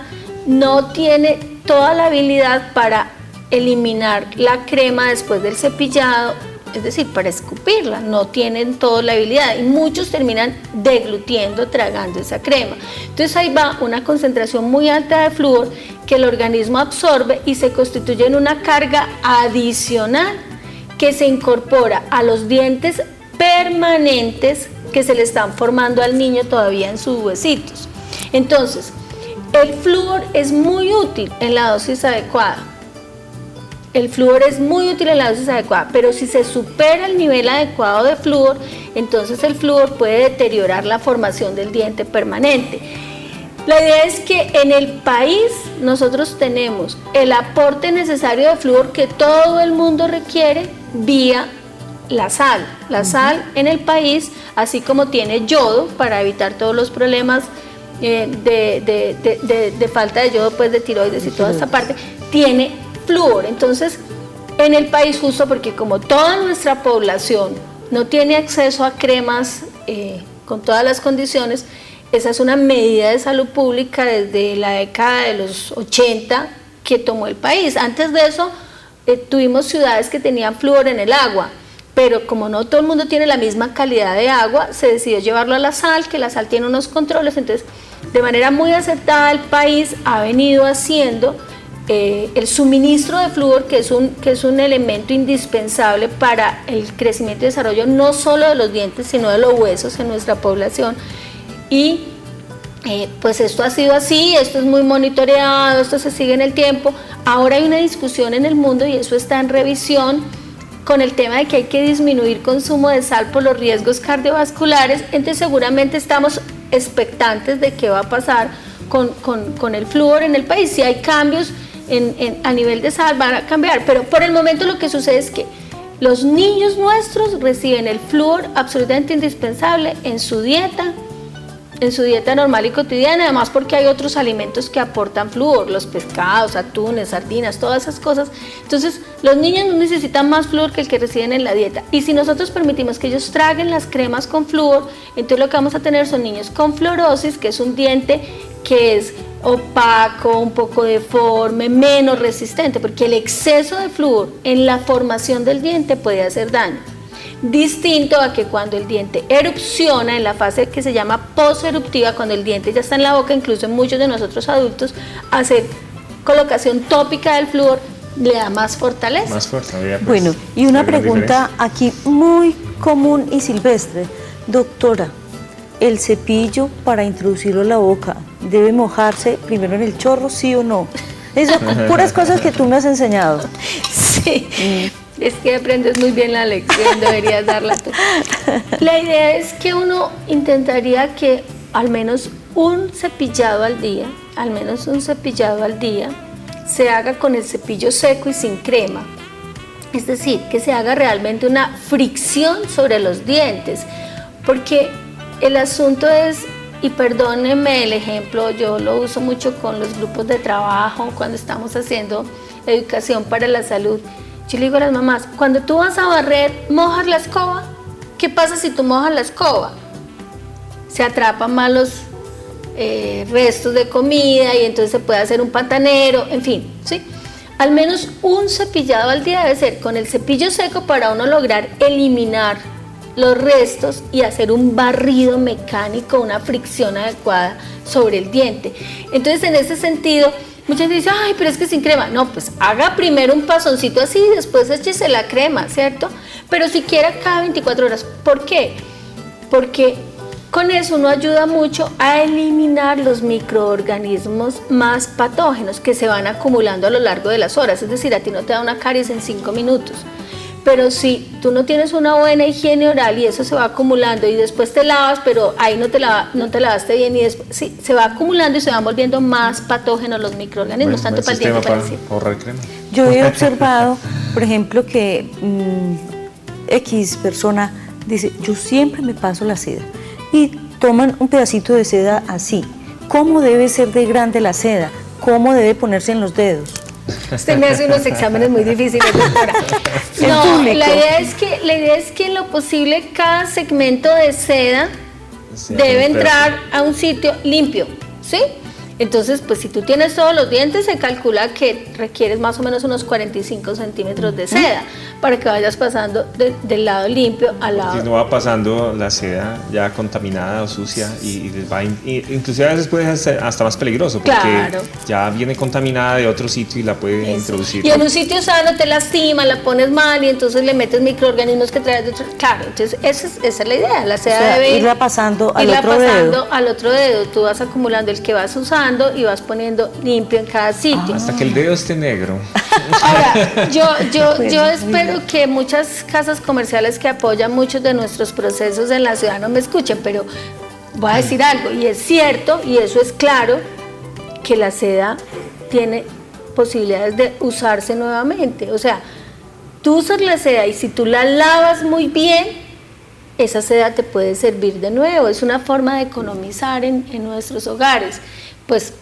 no tiene toda la habilidad para eliminar la crema después del cepillado, es decir, para escupirla, no tienen toda la habilidad y muchos terminan deglutiendo, tragando esa crema. Entonces ahí va una concentración muy alta de flúor que el organismo absorbe y se constituye en una carga adicional que se incorpora a los dientes permanentes que se le están formando al niño todavía en sus huesitos. Entonces, el flúor es muy útil en la dosis adecuada. El flúor es muy útil en la dosis adecuada, pero si se supera el nivel adecuado de flúor, entonces el flúor puede deteriorar la formación del diente permanente. La idea es que en el país nosotros tenemos el aporte necesario de flúor que todo el mundo requiere vía la sal. La sal en el país, así como tiene yodo para evitar todos los problemas de falta de yodo, pues de tiroides y toda esta parte, tiene flúor. Entonces, en el país, justo porque como toda nuestra población no tiene acceso a cremas con todas las condiciones, esa es una medida de salud pública desde la década de los 80 que tomó el país. Antes de eso, tuvimos ciudades que tenían flúor en el agua, pero como no todo el mundo tiene la misma calidad de agua, se decidió llevarlo a la sal, que la sal tiene unos controles. Entonces, de manera muy acertada, el país ha venido haciendo el suministro de flúor, que es un elemento indispensable para el crecimiento y desarrollo no solo de los dientes, sino de los huesos en nuestra población. Y pues esto ha sido así, esto es muy monitoreado, esto se sigue en el tiempo. Ahora hay una discusión en el mundo y eso está en revisión con el tema de que hay que disminuir consumo de sal por los riesgos cardiovasculares, entonces seguramente estamos expectantes de qué va a pasar con el flúor en el país. Si hay cambios a nivel de sal van a cambiar, pero por el momento lo que sucede es que los niños nuestros reciben el flúor absolutamente indispensable en su dieta normal y cotidiana, además porque hay otros alimentos que aportan flúor, los pescados, atunes, sardinas, todas esas cosas. Entonces los niños no necesitan más flúor que el que reciben en la dieta, y si nosotros permitimos que ellos traguen las cremas con flúor, entonces lo que vamos a tener son niños con fluorosis, que es un diente que es opaco, un poco deforme, menos resistente, porque el exceso de flúor en la formación del diente puede hacer daño. Distinto a que cuando el diente erupciona, en la fase que se llama poseruptiva, cuando el diente ya está en la boca, incluso en muchos de nosotros adultos, hacer colocación tópica del flúor le da más fortaleza. Más fuerza, pues, bueno, y una pregunta aquí muy común y silvestre. Doctora, ¿el cepillo para introducirlo en la boca debe mojarse primero en el chorro, sí o no? Esas puras cosas que tú me has enseñado. Sí. Es que aprendes muy bien la lección, deberías darla tú. La idea es que uno intentaría que al menos un cepillado al día, se haga con el cepillo seco y sin crema. Es decir, que se haga realmente una fricción sobre los dientes, porque el asunto es, y perdónenme el ejemplo, yo lo uso mucho con los grupos de trabajo, cuando estamos haciendo educación para la salud. Yo le digo a las mamás, cuando tú vas a barrer, ¿mojas la escoba? ¿Qué pasa si tú mojas la escoba? Se atrapan más los restos de comida y entonces se puede hacer un pantanero, en fin, ¿sí? Al menos un cepillado al día debe ser con el cepillo seco para uno lograr eliminar los restos y hacer un barrido mecánico, una fricción adecuada sobre el diente. Entonces, en ese sentido, muchas dicen, ay, pero es que sin crema. No, pues haga primero un pasoncito así y después échese la crema, ¿cierto? Pero siquiera cada 24 horas. ¿Por qué? Porque con eso uno ayuda mucho a eliminar los microorganismos más patógenos que se van acumulando a lo largo de las horas. Es decir, a ti no te da una caries en 5 minutos. Pero si tú no tienes una buena higiene oral y eso se va acumulando y después te lavas, pero ahí no te lavaste bien y después sí, se va acumulando y se van volviendo más patógenos los microorganismos, tanto para el diente como para el ahorrar crema. Yo he observado, por ejemplo, que X persona dice, yo siempre me paso la seda, y toman un pedacito de seda así. ¿Cómo debe ser de grande la seda? ¿Cómo debe ponerse en los dedos? Usted me hace unos exámenes muy difíciles, doctora. No, la idea es que en lo posible cada segmento de seda debe entrar a un sitio limpio, ¿sí? Entonces, pues si tú tienes todos los dientes, se calcula que requieres más o menos unos 45 centímetros de seda para que vayas pasando del lado limpio al lado. Si no va pasando la seda ya contaminada o sucia y inclusive a veces puede ser hasta más peligroso porque claro, ya viene contaminada de otro sitio y la puede introducir. Y en un sitio sano te lastima, la pones mal y entonces le metes microorganismos que traes de otro. Claro, entonces esa es la idea. La seda debe irla pasando al otro dedo. Tú vas acumulando el que vas usando y vas poniendo limpio en cada sitio. Hasta que el dedo esté negro. Ahora, yo espero que muchas casas comerciales que apoyan muchos de nuestros procesos en la ciudad no me escuchen, pero voy a decir algo, y es cierto, y eso es claro, que la seda tiene posibilidades de usarse nuevamente. O sea, tú usas la seda y si tú la lavas muy bien, esa seda te puede servir de nuevo. Es una forma de economizar en nuestros hogares. Pues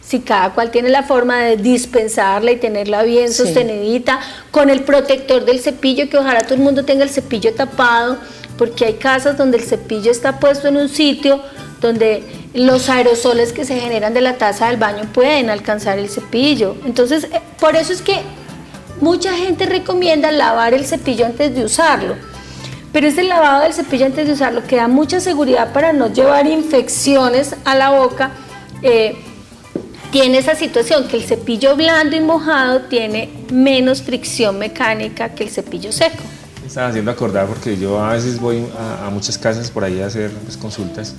si cada cual tiene la forma de dispensarla y tenerla bien sostenidita, con el protector del cepillo, que ojalá todo el mundo tenga el cepillo tapado, porque hay casas donde el cepillo está puesto en un sitio donde los aerosoles que se generan de la taza del baño pueden alcanzar el cepillo. Entonces, por eso es que mucha gente recomienda lavar el cepillo antes de usarlo. Pero ese lavado del cepillo antes de usarlo que da mucha seguridad para no llevar infecciones a la boca. Tiene esa situación que el cepillo blando y mojado tiene menos fricción mecánica que el cepillo seco. Me estaba haciendo acordar porque yo a veces voy a muchas casas por ahí a hacer consultas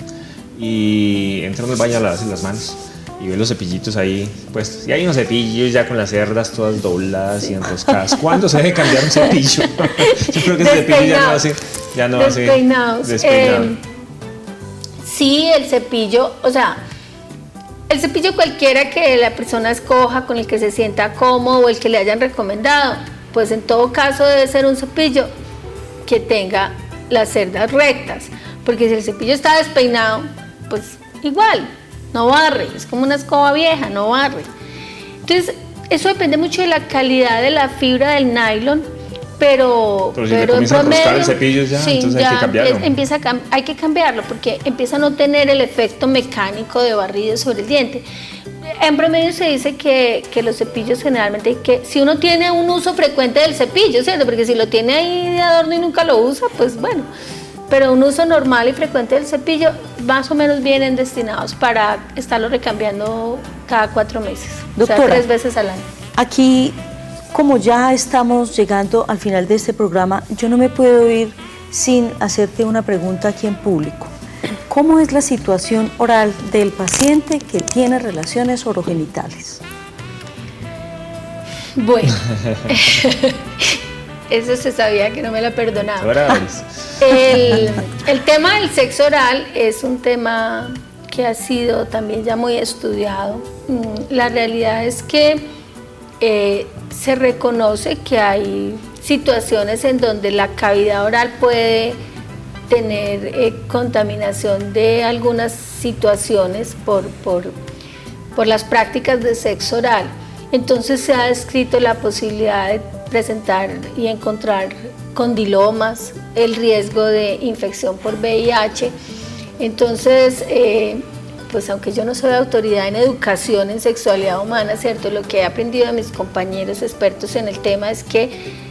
y entro en el baño a lavarse las manos y ve los cepillitos ahí, pues, y hay unos cepillos ya con las cerdas todas dobladas y enroscadas. ¿Cuándo se debe cambiar un cepillo? Yo creo que ese cepillo ya no hace despeinado. Sí, el cepillo, o sea, el cepillo cualquiera que la persona escoja, con el que se sienta cómodo o el que le hayan recomendado, pues en todo caso debe ser un cepillo que tenga las cerdas rectas, porque si el cepillo está despeinado, pues igual, no barre, es como una escoba vieja, no barre. Entonces, eso depende mucho de la calidad de la fibra del nylon, pero si le comienza a enroscar el cepillo ya, sí, entonces ya hay que cambiarlo. hay que cambiarlo porque empieza a no tener el efecto mecánico de barrido sobre el diente. En promedio se dice que los cepillos generalmente, si uno tiene un uso frecuente del cepillo, ¿cierto? Porque si lo tiene ahí de adorno y nunca lo usa, pues bueno. Pero un uso normal y frecuente del cepillo, más o menos vienen destinados para estarlo recambiando cada 4 meses. Doctora, o sea, 3 veces al año. Aquí, como ya estamos llegando al final de este programa, yo no me puedo ir sin hacerte una pregunta aquí en público. ¿Cómo es la situación oral del paciente que tiene relaciones orogenitales? Bueno, eso se sabía que no me la perdonaba. El tema del sexo oral es un tema que ha sido también ya muy estudiado. La realidad es que se reconoce que hay situaciones en donde la cavidad oral puede tener contaminación de algunas situaciones por las prácticas de sexo oral. Entonces se ha descrito la posibilidad de presentar y encontrar condilomas, el riesgo de infección por VIH. Entonces, pues aunque yo no soy autoridad en educación en sexualidad humana, ¿cierto? Lo que he aprendido de mis compañeros expertos en el tema es que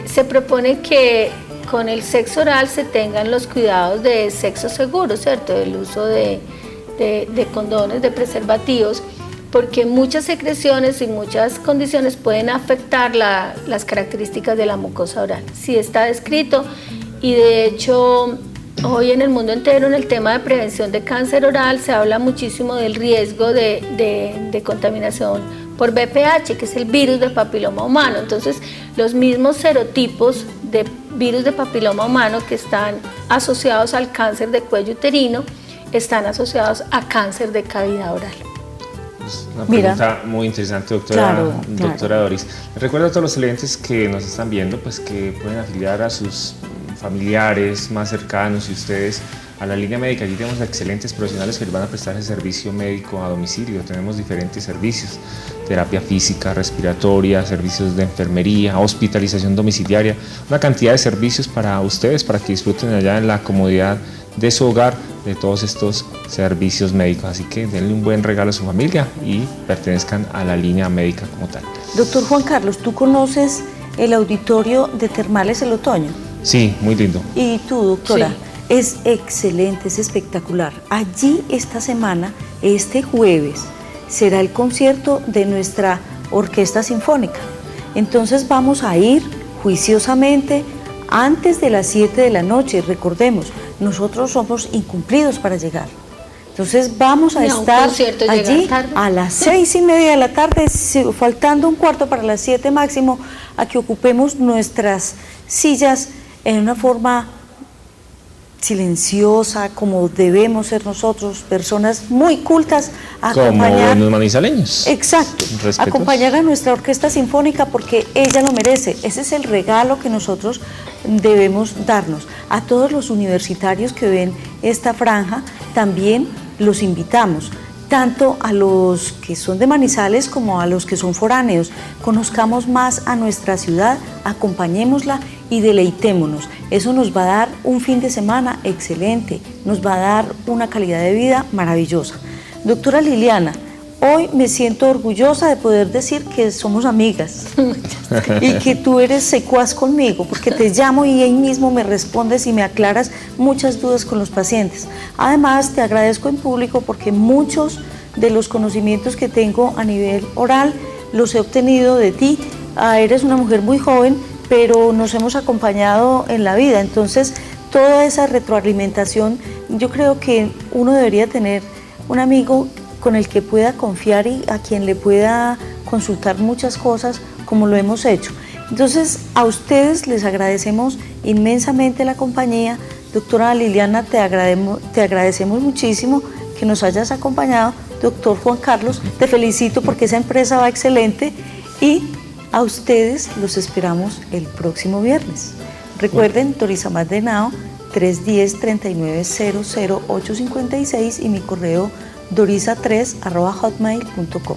se propone que con el sexo oral se tengan los cuidados de sexo seguro, ¿cierto? El uso de condones, de preservativos, porque muchas secreciones y muchas condiciones pueden afectar las características de la mucosa oral. Sí está descrito y de hecho hoy en el mundo entero en el tema de prevención de cáncer oral se habla muchísimo del riesgo de contaminación por VPH, que es el virus de papiloma humano. Entonces los mismos serotipos de virus de papiloma humano que están asociados al cáncer de cuello uterino están asociados a cáncer de cavidad oral. Una pregunta muy interesante, doctora Doris. Recuerdo a todos los televidentes que nos están viendo, pues que pueden afiliar a sus familiares más cercanos y ustedes a la línea médica. Allí tenemos excelentes profesionales que les van a prestar el servicio médico a domicilio. Tenemos diferentes servicios: terapia física, respiratoria, servicios de enfermería, hospitalización domiciliaria, una cantidad de servicios para ustedes, para que disfruten allá en la comodidad de su hogar de todos estos servicios médicos. Así que denle un buen regalo a su familia y pertenezcan a la línea médica como tal. Doctor Juan Carlos, ¿tú conoces el auditorio de Termales El Otoño? Sí, muy lindo. ¿Y tú, doctora? Sí. Es excelente, es espectacular. Allí esta semana, este jueves, será el concierto de nuestra orquesta sinfónica. Entonces vamos a ir juiciosamente antes de las 7 de la noche. Recordemos, nosotros somos incumplidos para llegar. Entonces vamos a estar allí a las 6:30 de la tarde, faltando un cuarto para las 7 máximo, a que ocupemos nuestras sillas en una forma silenciosa, como debemos ser nosotros, personas muy cultas, como buenos manizaleños. Exacto, acompañar a nuestra orquesta sinfónica porque ella lo merece. Ese es el regalo que nosotros debemos darnos. A todos los universitarios que ven esta franja, también los invitamos, tanto a los que son de Manizales como a los que son foráneos. Conozcamos más a nuestra ciudad, acompañémosla y deleitémonos. Eso nos va a dar un fin de semana excelente, nos va a dar una calidad de vida maravillosa. Doctora Liliana, hoy me siento orgullosa de poder decir que somos amigas y que tú eres secuaz conmigo, porque te llamo y ahí mismo me respondes y me aclaras muchas dudas con los pacientes. Además, te agradezco en público porque muchos de los conocimientos que tengo a nivel oral los he obtenido de ti. Eres una mujer muy joven, pero nos hemos acompañado en la vida. Entonces, toda esa retroalimentación, yo creo que uno debería tener un amigo con el que pueda confiar y a quien le pueda consultar muchas cosas como lo hemos hecho. Entonces, a ustedes les agradecemos inmensamente la compañía. Doctora Liliana, te agradecemos muchísimo que nos hayas acompañado. Doctor Juan Carlos, te felicito porque esa empresa va excelente y a ustedes los esperamos el próximo viernes. Recuerden, Dorizamás de Henao, 310-3900-856 y mi correo dorisa3@hotmail.com.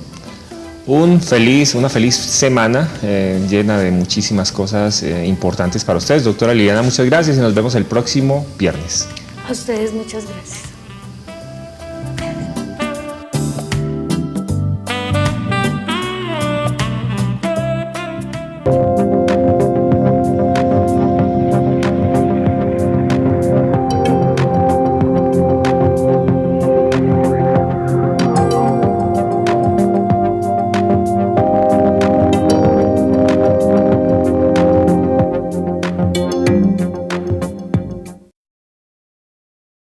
Una feliz semana llena de muchísimas cosas importantes para ustedes. Doctora Liliana, muchas gracias y nos vemos el próximo viernes. A ustedes muchas gracias.